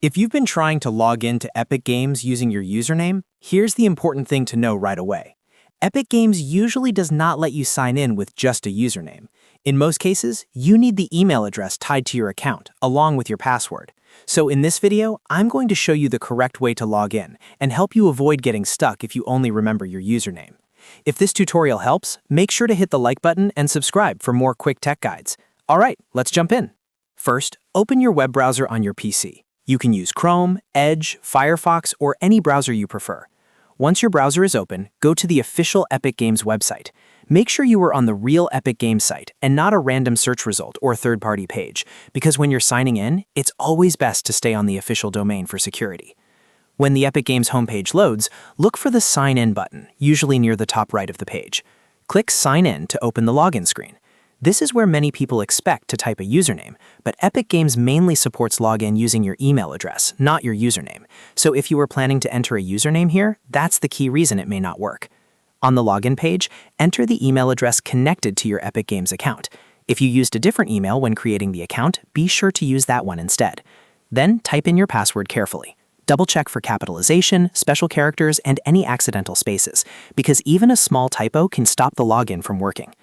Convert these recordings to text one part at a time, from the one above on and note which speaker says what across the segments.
Speaker 1: If you've been trying to log into Epic Games using your username, here's the important thing to know right away. Epic Games usually does not let you sign in with just a username. In most cases, you need the email address tied to your account, along with your password. So in this video, I'm going to show you the correct way to log in and help you avoid getting stuck if you only remember your username. If this tutorial helps, make sure to hit the like button and subscribe for more quick tech guides. All right, let's jump in. First, open your web browser on your PC. You can use Chrome, Edge, Firefox, or any browser you prefer. Once your browser is open, go to the official Epic Games website. Make sure you are on the real Epic Games site and not a random search result or third-party page, because when you're signing in, it's always best to stay on the official domain for security. When the Epic Games homepage loads, look for the Sign In button, usually near the top right of the page. Click Sign In to open the login screen. This is where many people expect to type a username, but Epic Games mainly supports login using your email address, not your username. So if you were planning to enter a username here, that's the key reason it may not work. On the login page, enter the email address connected to your Epic Games account. If you used a different email when creating the account, be sure to use that one instead. Then type in your password carefully. Double-check for capitalization, special characters, and any accidental spaces, because even a small typo can stop the login from working.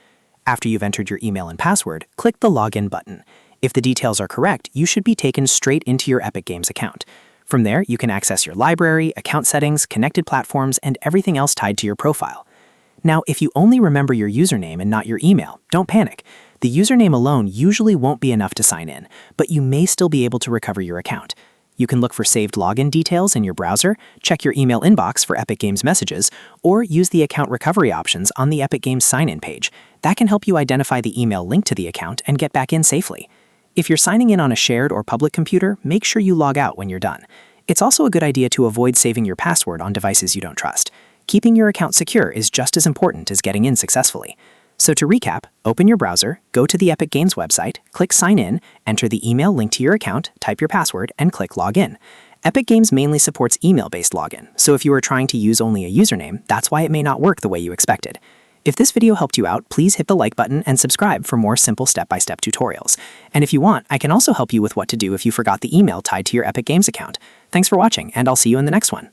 Speaker 1: After you've entered your email and password, click the Login button. If the details are correct, you should be taken straight into your Epic Games account. From there, you can access your library, account settings, connected platforms, and everything else tied to your profile. Now, if you only remember your username and not your email, don't panic. The username alone usually won't be enough to sign in, but you may still be able to recover your account. You can look for saved login details in your browser, check your email inbox for Epic Games messages, or use the account recovery options on the Epic Games sign-in page. That can help you identify the email linked to the account and get back in safely. If you're signing in on a shared or public computer, make sure you log out when you're done. It's also a good idea to avoid saving your password on devices you don't trust. Keeping your account secure is just as important as getting in successfully. So to recap, open your browser, go to the Epic Games website, click Sign In, enter the email linked to your account, type your password, and click Login. Epic Games mainly supports email-based login, so if you are trying to use only a username, that's why it may not work the way you expected. If this video helped you out, please hit the like button and subscribe for more simple step-by-step tutorials. And if you want, I can also help you with what to do if you forgot the email tied to your Epic Games account. Thanks for watching, and I'll see you in the next one.